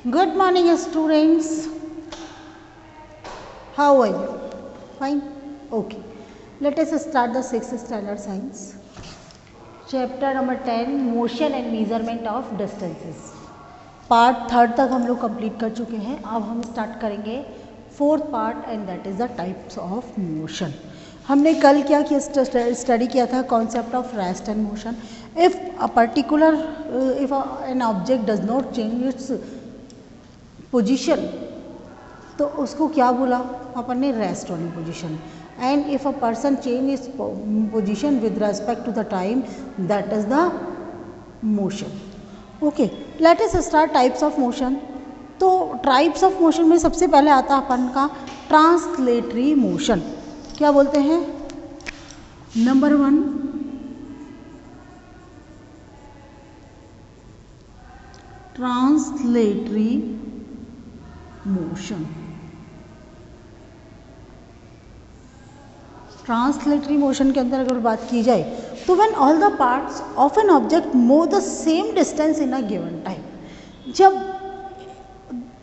Good morning, students. How are you? Fine? Okay. Let us start the 6th standard science. Chapter number 10, Motion and Measurement of Distances. Part 3 तक हम लोग complete कर चुके हैं. अब हम स्टार्ट करेंगे 4th part and that is the types of motion. हमने कल क्या किया, स्टडी किया था concept of rest and motion. If a particular if an object does not change its position, तो उसको क्या बोला अपन ने, रेस्ट वाली position. And if a person change is position with respect to the time, that is the motion. Okay, let us start types of motion. तो types of motion में सबसे पहले आता है अपन का ट्रांसलेटरी मोशन. क्या बोलते हैं? Number 1, translatory motion. Translatory motion के अंदर अगर बात की जाए तो when all the parts of an object move the same distance in a given time, जब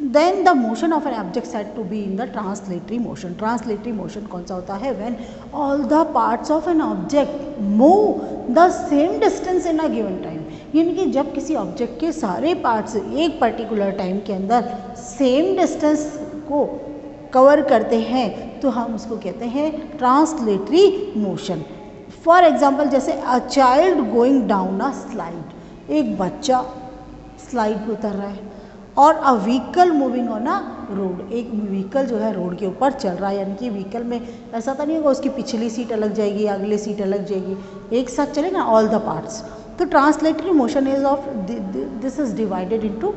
then the motion of an object said to be in the translatory motion. Translatory motion कौन सा होता है? When all the parts of an object move the same distance in a given time, यानी कि जब किसी object के सारे पार्ट्स एक पर्टिकुलर टाइम के अंदर सेम डिस्टेंस को कवर करते हैं तो हम उसको कहते हैं ट्रांसलेटरी मोशन. फॉर एग्जाम्पल, जैसे a child going down a slide, एक बच्चा स्लाइड पे उतर रहा है, और a vehicle moving on a road, एक व्हीकल जो है रोड के ऊपर चल रहा है. यानी कि व्हीकल में ऐसा तो नहीं होगा उसकी पिछली सीट अलग जाएगी, अगली सीट अलग जाएगी, एक साथ चलेगा ऑल द पार्ट्स. तो translatory motion is of this is divided into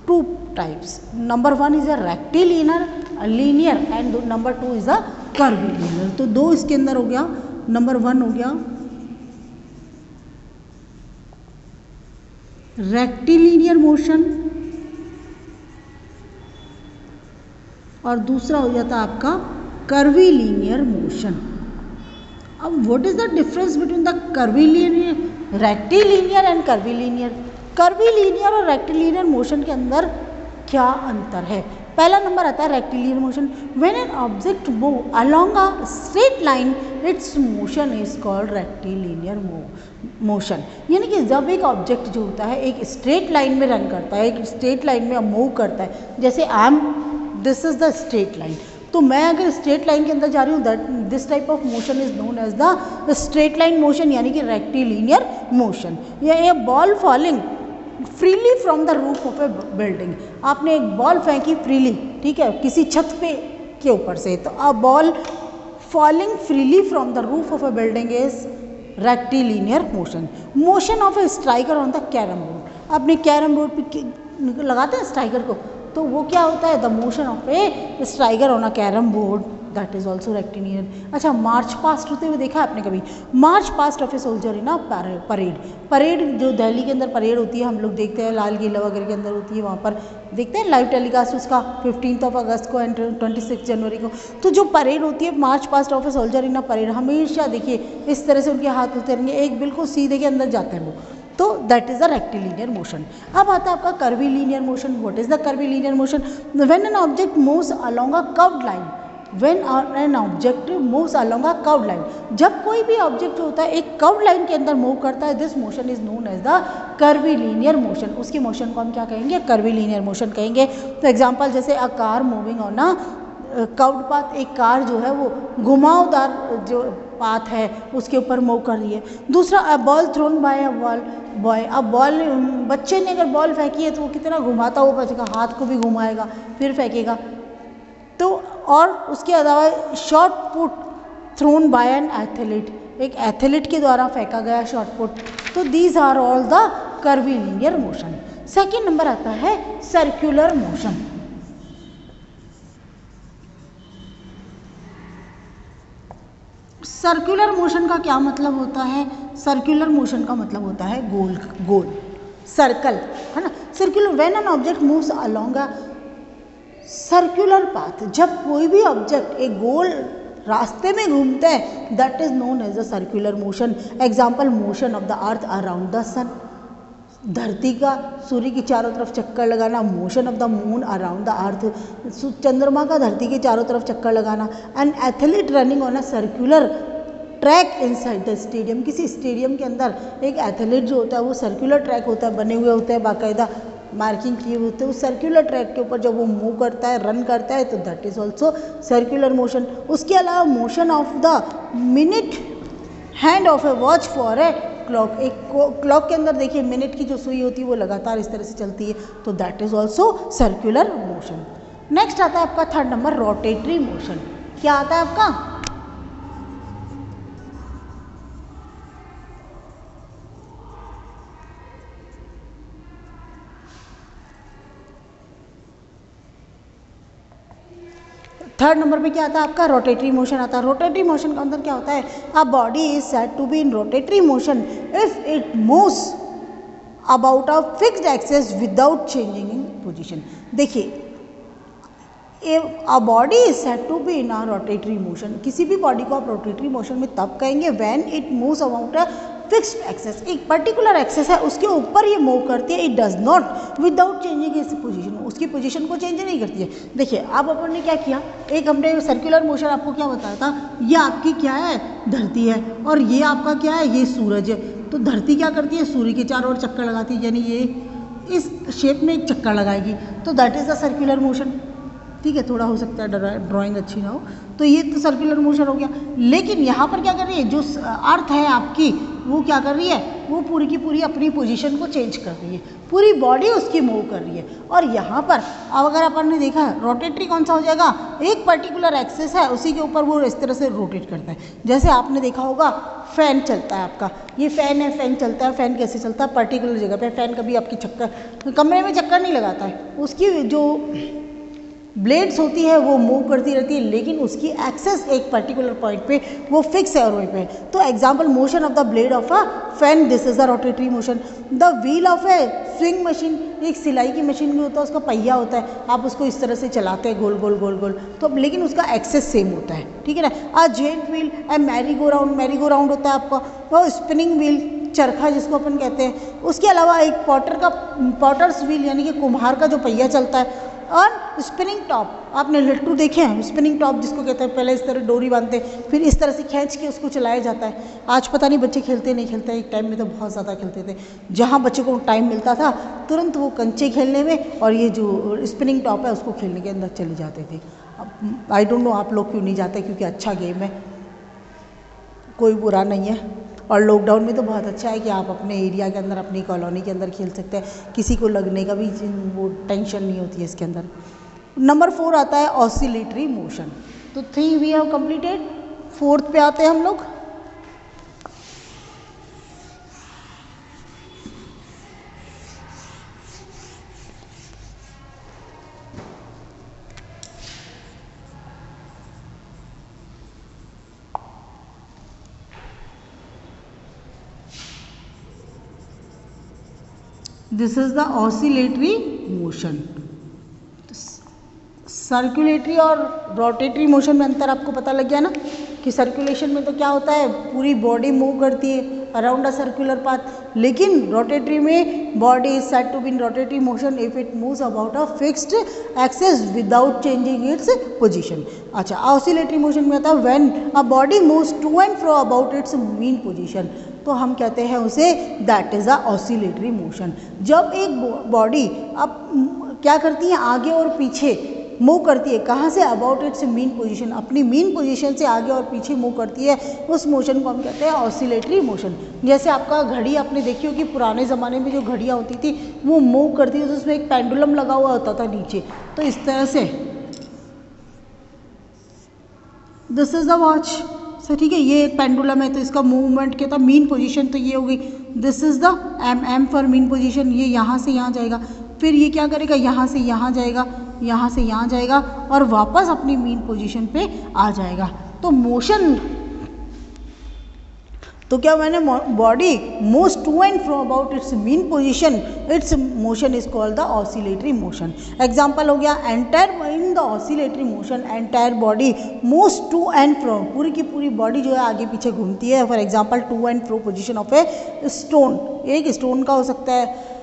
2 types. Number 1 is a rectilinear linear and number 2 is a curvilinear. तो 2 इसके अंदर हो गया. नंबर 1 हो गया रेक्टिलिनियर मोशन और दूसरा हो जाता है आपका कर्वीलिनियर मोशन. अब what is the difference between the curvilinear, rectilinear and curvilinear? Curvilinear और रेक्टिलिनियर मोशन के अंदर क्या अंतर है? पहला नंबर आता है rectilinear motion. When an object move along a straight line, it's motion is called rectilinear motion. यानी कि जब एक ऑब्जेक्ट जो होता है एक स्ट्रेट लाइन में रन करता है, एक स्ट्रेट लाइन में मूव करता है, जैसे I am, this is the straight line, तो मैं अगर स्ट्रेट लाइन के अंदर जा रही हूँ, that this type of motion is known as the straight line motion, यानी कि रेक्टिलिनियर मोशन. या a ball falling freely from the roof of a building, आपने एक बॉल फेंकी फ्रीली, ठीक है, किसी छत पे के ऊपर से, तो a ball falling freely from the roof of a building is rectilinear motion. Motion of A striker on the carrom board, आपने कैरम बोर्ड पे लगाते हैं स्ट्राइकर को, तो वो क्या होता है? The motion of A striker on a carrom board, that is also rectilinear. अच्छा, मार्च पास्ट होते हुए देखा आपने कभी? March past of a soldier in a parade. Parade जो दिल्ली के अंदर परेड होती है, हम लोग देखते हैं, लाल किला वगैरह के अंदर होती है, वहाँ पर देखते हैं लाइव टेलीकास्ट उसका 15 अगस्त को एंड 26 जनवरी को. तो जो परेड होती है, march past of a soldier in a parade, हमेशा देखिए इस तरह से उनके हाथ होते रहेंगे, एक बिल्कुल सीधे के अंदर जाते हैं वो, तो that is the rectilinear motion. अब आता है आपका curvilinear motion. What is the curvilinear motion? When an object moves along a curved line, when an object moves along a curved line, जब कोई भी ऑब्जेक्ट होता है एक कर्व्ड लाइन के अंदर मूव करता है, this motion is known as the curvilinear motion. उसकी मोशन को हम क्या कहेंगे? कर्वीलिनियर मोशन कहेंगे. तो एग्जांपल, जैसे a car moving on a curved path, एक कार जो है वो घुमावदार जो पाथ है उसके ऊपर मूव कर रही है. दूसरा, a ball thrown by a boy, अब बॉल, बच्चे ने अगर बॉल फेंकी है तो वो कितना घुमाता हुआ बचेगा, हाथ को भी घुमाएगा फिर फेंकेगा. तो और उसके अलावा shot put thrown by an athlete, एक एथलीट के द्वारा फेंका गया शॉर्ट पुट. तो these are all the curvilinear motion. Second number आता है सर्कुलर मोशन. सर्कुलर मोशन का क्या मतलब होता है? सर्कुलर मोशन का मतलब होता है गोल गोल, सर्कल, है ना. Circular, when an object moves along a circular path, जब कोई भी ऑब्जेक्ट एक गोल रास्ते में घूमता है, that is known as a circular motion. Example, motion of the earth around the sun. धरती का सूर्य के चारों तरफ चक्कर लगाना, motion of the moon around the earth, चंद्रमा का धरती के चारों तरफ चक्कर लगाना, an athlete running on a circular track inside the stadium, किसी स्टेडियम के अंदर एक एथलीट जो होता है वो सर्कुलर ट्रैक होता है, बने हुए होते हैं, बाकायदा मार्किंग किए होते हैं, उस सर्कुलर ट्रैक के ऊपर जब वो मूव करता है, रन करता है, तो that is also circular motion. उसके अलावा motion of the minute hand of A watch for a clock, एक क्लॉक के अंदर देखिए मिनट की जो सुई होती है वो लगातार इस तरह से चलती है, तो that is also circular motion. Next आता है आपका थर्ड नंबर रोटेटरी मोशन। क्या आता है आपका? थर्ड नंबर पे क्या आता है आपका? रोटेटरी मोशन आता है। रोटेटरी मोशन के अंदर क्या होता है? A body is said to be in rotatory motion if it moves about a fixed axis without changing in position. देखिए, a body is said to be in a rotatory motion, किसी भी body को आप rotatory motion में तब कहेंगे when it moves about a fixed axis, एक पर्टिकुलर एक्सेस है उसके ऊपर ये मूव करती है, it does not without changing its position, उसकी पोजीशन को चेंज नहीं करती है। देखिए अब अपन ने क्या किया, एक हमने सर्कुलर मोशन आपको क्या बताया था, ये आपकी क्या है? धरती है, और ये आपका क्या है? ये सूरज है। तो धरती क्या करती है? सूर्य के चारों ओर चक्कर लगाती है, यानी ये इस शेप में एक चक्कर लगाएगी, तो that is the circular motion. ठीक है, थोड़ा हो सकता है ड्राइंग अच्छी ना हो, तो ये तो सर्कुलर मोशन हो गया। लेकिन यहाँ पर क्या कर रही है, जो अर्थ है आपकी वो क्या कर रही है? वो पूरी की पूरी अपनी पोजीशन को चेंज कर रही है, पूरी बॉडी उसकी मूव कर रही है। और यहाँ पर अब अगर अपन ने देखा रोटेटरी कौन सा हो जाएगा? एक पर्टिकुलर एक्सेस है उसी के ऊपर वो इस तरह से रोटेट करता है। जैसे आपने देखा होगा फैन चलता है आपका, ये फैन है, फैन चलता है, फैन कैसे चलता है? पर्टिकुलर जगह पे। फैन कभी आपकी चक्कर कमरे में चक्कर नहीं लगाता है, उसकी जो ब्लेड्स होती है वो मूव करती रहती है, लेकिन उसकी एक्सेस एक पर्टिकुलर पॉइंट पे वो फिक्स है और वहीं पे। तो example motion of the blade of a fan, this is a rotatory motion. The wheel of a sewing machine, एक सिलाई की मशीन में होता है, उसका पहिया होता है, आप उसको इस तरह से चलाते हैं गोल गोल गोल गोल, तो लेकिन उसका एक्सेस सेम होता है। ठीक है ना? A giant wheel, a merry go round, merry go round होता है आपका, और स्पिनिंग व्हील, चरखा जिसको अपन कहते हैं। उसके अलावा एक पॉटर्स व्हील यानी कि कुम्हार का जो पहिया चलता है, और स्पिनिंग टॉप, आपने लट्टू देखे हैं? स्पिनिंग टॉप जिसको कहते हैं, पहले इस तरह डोरी बांधते हैं, फिर इस तरह से खींच के उसको चलाया जाता है। आज पता नहीं बच्चे खेलते नहीं खेलते, एक टाइम में तो बहुत ज़्यादा खेलते थे, जहाँ बच्चे को टाइम मिलता था तुरंत वो कंचे खेलने में और ये जो स्पिनिंग टॉप है उसको खेलने के अंदर चले जाते थे। अब आई डोंट नो आप लोग क्यों नहीं जाते, क्योंकि अच्छा गेम है, कोई बुरा नहीं है। और लॉकडाउन में तो बहुत अच्छा है कि आप अपने एरिया के अंदर, अपनी कॉलोनी के अंदर खेल सकते हैं, किसी को लगने का भी वो टेंशन नहीं होती है इसके अंदर। नंबर 4 आता है ऑसिलेटरी मोशन। तो 3 वी हैव कंप्लीटेड, 4th पे आते हैं हम लोग। This is the oscillatory motion. Circulatory और रोटेटरी मोशन में अंतर आपको पता लग गया ना, कि सर्कुलेशन में तो क्या होता है, पूरी बॉडी मूव करती है अराउंड अ सर्कुलर पाथ, लेकिन रोटेटरी में body is said to be in rotatory motion if it moves about a fixed axis without changing its position. अच्छा, ऑसिलेटरी मोशन में आता है when a body moves to and fro about its mean position, तो हम कहते हैं उसे that is a oscillatory motion. जब एक बॉडी अब क्या करती है, आगे और पीछे मूव करती है, कहाँ से? अबाउट इट्स मीन पोजीशन, अपनी मीन पोजीशन से आगे और पीछे मूव करती है, उस मोशन को हम कहते हैं ऑसिलेटरी मोशन। जैसे आपका घड़ी आपने देखी होगी, पुराने ज़माने में जो घड़ियाँ होती थी वो मूव करती थी, तो उसमें एक पेंडुलम लगा हुआ होता था नीचे, तो इस तरह से this is the watch sir. ठीक है, ये एक पेंडुलम है, तो इसका मूवमेंट क्या था, मीन पोजीशन, तो ये हो गई this is the M for mean position. ये यहाँ से यहाँ जाएगा, फिर ये क्या करेगा, यहाँ से यहाँ जाएगा, यहाँ से यहाँ जाएगा और वापस अपनी मीन पोजीशन पे आ जाएगा। तो मोशन तो क्या मैंने body moves to and fro about its mean position, its motion is called the oscillatory motion. Example हो गया entire in the oscillatory motion entire body moves to and fro, पूरी की पूरी बॉडी जो है आगे पीछे घूमती है। For example to and fro position of a stone, एक स्टोन का हो सकता है।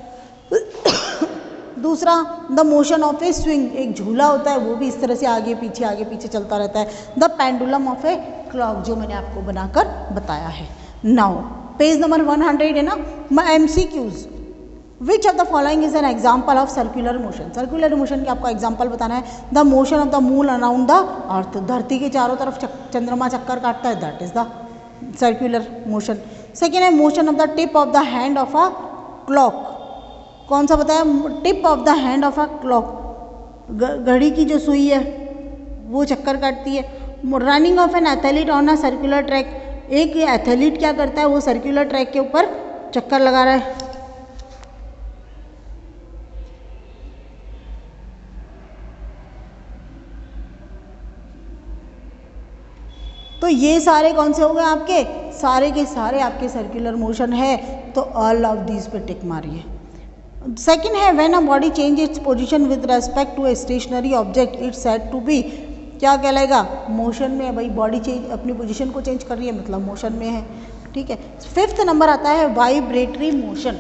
दूसरा the motion of a swing, एक झूला होता है वो भी इस तरह से आगे पीछे चलता रहता है। The pendulum of a clock, जो मैंने आपको बनाकर बताया है। नाउ पेज नंबर 100 है ना, MCQs, which of the following is an example of circular motion. Circular motion की आपको एग्जाम्पल बताना है। The motion of the moon around the earth, धरती के चारों तरफ चंद्रमा चक्कर काटता है, that is the circular motion. Second है motion of the tip of the hand of a clock, कौन सा बताया, tip of the hand of a clock, घड़ी की जो सुई है वो चक्कर काटती है। Running of an athlete on a circular track, एक एथलीट क्या करता है, वो सर्कुलर ट्रैक के ऊपर चक्कर लगा रहा है। तो ये सारे कौन से हो गए आपके, सारे के सारे आपके सर्कुलर मोशन है, तो ऑल ऑफ दीज पे टिक मारिए। सेकेंड है when a body change its position with respect to a stationary object it's said to be, क्या कहलाएगा, मोशन में है भाई, बॉडी चेंज अपनी पोजीशन को चेंज कर रही है मतलब मोशन में है, ठीक है। फिफ्थ नंबर आता है vibratory motion.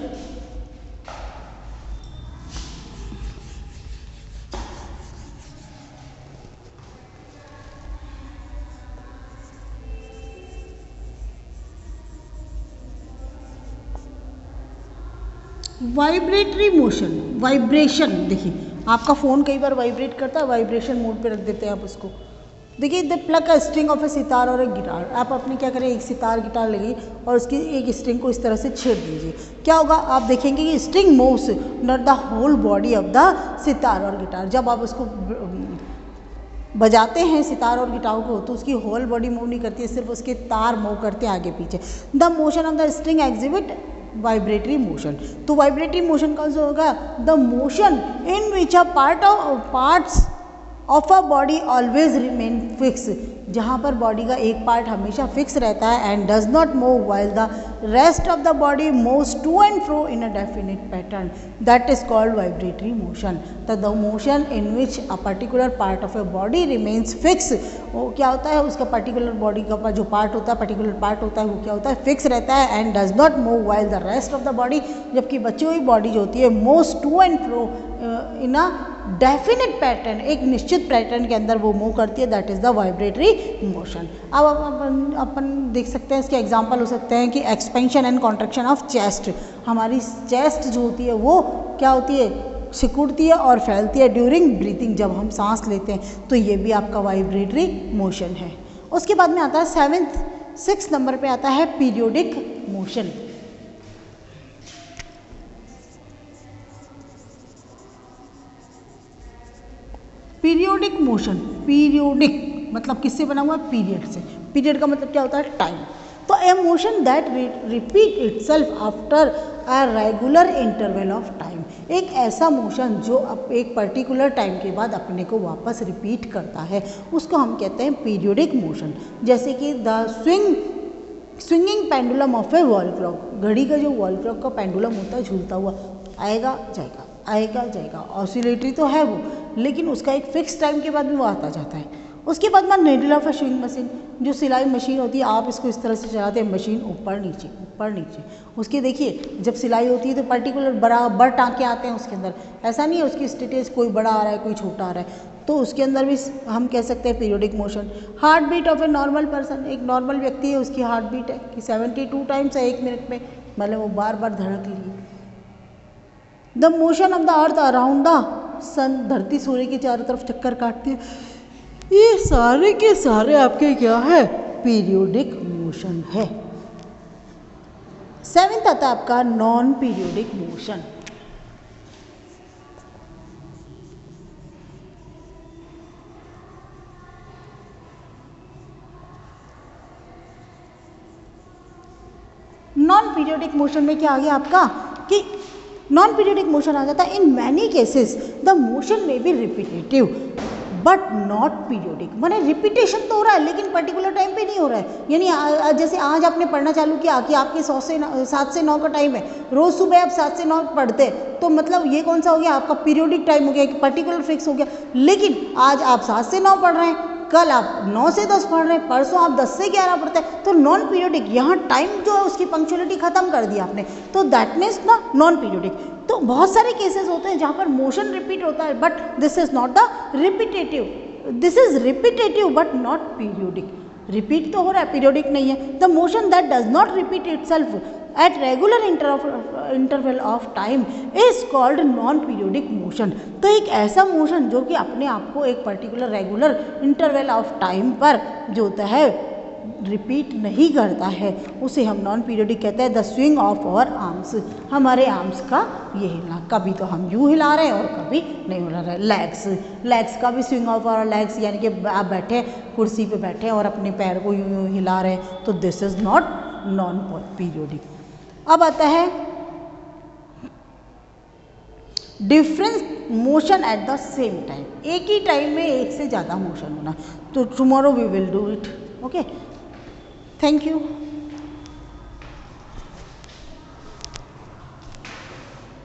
Vibratory motion, vibration, देखिए आपका फ़ोन कई बार वाइब्रेट करता है, वाइब्रेशन मोड पे रख देते हैं आप उसको। देखिए the pluck a string of a sitar और एक गिटार, आप अपनी क्या करें, एक सितार गिटार लगी और उसकी एक स्ट्रिंग को इस तरह से छेड़ दीजिए, क्या होगा, आप देखेंगे कि string moves not the whole body of the sitar और गिटार। जब आप उसको बजाते हैं सितार और गिटार को तो उसकी होल बॉडी मूव नहीं करती है, सिर्फ उसके तार मूव करते हैं आगे पीछे। The motion of the string exhibit vibratory motion, तो वाइब्रेटरी मोशन कौन सा होगा, the motion in which a parts of a body always remain fix, जहाँ पर बॉडी का एक पार्ट हमेशा फिक्स रहता है and does not move while the rest of the body moves to and fro in a definite pattern, that is called vibratory motion. तो the motion in which a particular part of a body remains fix, वो क्या होता है, उसका particular body का जो part होता है, पर्टिकुलर पार्ट होता है वो क्या होता है, फिक्स रहता है and does not move while the rest of the body, जबकि बची हुई बॉडी जो होती है moves to and fro in a definite pattern, एक निश्चित पैटर्न के अंदर वो मूव करती है, that is the vibratory motion. अब अपन देख सकते हैं, इसके एग्जांपल हो सकते हैं कि expansion and contraction of chest, हमारी चेस्ट जो होती है वो क्या होती है, सिकुड़ती है और फैलती है ड्यूरिंग ब्रीथिंग, जब हम सांस लेते हैं, तो ये भी आपका वाइब्रेटरी मोशन है। उसके बाद में आता है 6 नंबर पे आता है periodic motion. Periodic motion, periodic मतलब किससे बना हुआ है, पीरियड से। पीरियड का मतलब क्या होता है, टाइम। तो a motion that repeat itself after a regular interval of time, एक ऐसा मोशन जो एक पर्टिकुलर टाइम के बाद अपने को वापस रिपीट करता है, उसको हम कहते हैं पीरियोडिक मोशन। जैसे कि the swinging pendulum of A wall clock, घड़ी का जो वॉल क्लॉक का पेंडुलम होता है झूलता हुआ, आएगा जाएगा आएगा जाएगा, ऑसिलेटरी तो है वो, लेकिन उसका एक फिक्स टाइम के बाद भी वो आता जाता है। उसके बाद में needle of a swing machine, जो सिलाई मशीन होती है, आप इसको इस तरह से चलाते हैं, मशीन ऊपर नीचे, उसकी देखिए जब सिलाई होती है तो पर्टिकुलर बराबर टाँके आते हैं उसके अंदर, ऐसा नहीं है उसकी स्टेटस कोई बड़ा आ रहा है कोई छोटा आ रहा है, तो उसके अंदर भी हम कह सकते हैं periodic motion. Heart beat of a normal person, एक नॉर्मल व्यक्ति है उसकी हार्ट बीट है कि 72 टाइम्स है 1 मिनट में, मतलब वो बार बार धड़क रही है। The motion of the earth around the sun, धरती सूर्य के चारों तरफ चक्कर काटती है, ये सारे के सारे आपके क्या है, पीरियोडिक मोशन है। 7th आता है आपका non periodic motion. Non periodic motion में क्या आ गया आपका कि नॉन पीरियोडिक मोशन आ जाता है in many cases the motion में be repetitive, but not periodic, माने रिपीटेशन तो हो रहा है लेकिन पर्टिकुलर टाइम पे नहीं हो रहा है। यानी जैसे आज आपने पढ़ना चालू किया कि आपके 7 से 9 का टाइम है, रोज़ सुबह आप 7 से 9 पढ़ते तो मतलब ये कौन सा हो गया, आपका पीरियोडिक टाइम हो गया, कि पर्टिकुलर फिक्स हो गया। लेकिन आज आप 7 से 9 पढ़ रहे हैं, कल आप 9 से 10 पढ़ रहे हैं, परसों आप 10 से 11 पढ़ते हैं, तो नॉन पीरियोडिक, यहाँ टाइम जो है उसकी पंक्चुअलिटी खत्म कर दिया आपने, तो दैट मीन्स ना नॉन पीरियोडिक। तो बहुत सारे केसेस होते हैं जहाँ पर मोशन रिपीट होता है, but this is not the repetitive, this is repetitive but not periodic. Repeat तो हो रहा है, पीरियोडिक नहीं है। The motion that does not repeat itself at regular interval of time is called non periodic motion. तो एक ऐसा motion जो कि अपने आप को एक particular regular interval of time पर जो होता है रिपीट नहीं करता है, उसे हम नॉन पीरियोडिक कहते हैं। The swing of our arms, हमारे आर्म्स का ये हिलना, कभी तो हम यूँ हिला रहे हैं और कभी नहीं हिला रहे। लेग्स का भी स्विंग ऑफ आवर लेग्स, यानी कि आप बैठे कुर्सी पे बैठे और अपने पैर को यूँ यूँ हिला रहे हैं, तो this is not non periodic. अब आता है difference motion at the same time, एक ही टाइम में एक से ज़्यादा मोशन होना। तो tomorrow we will do it. Okay, thank you.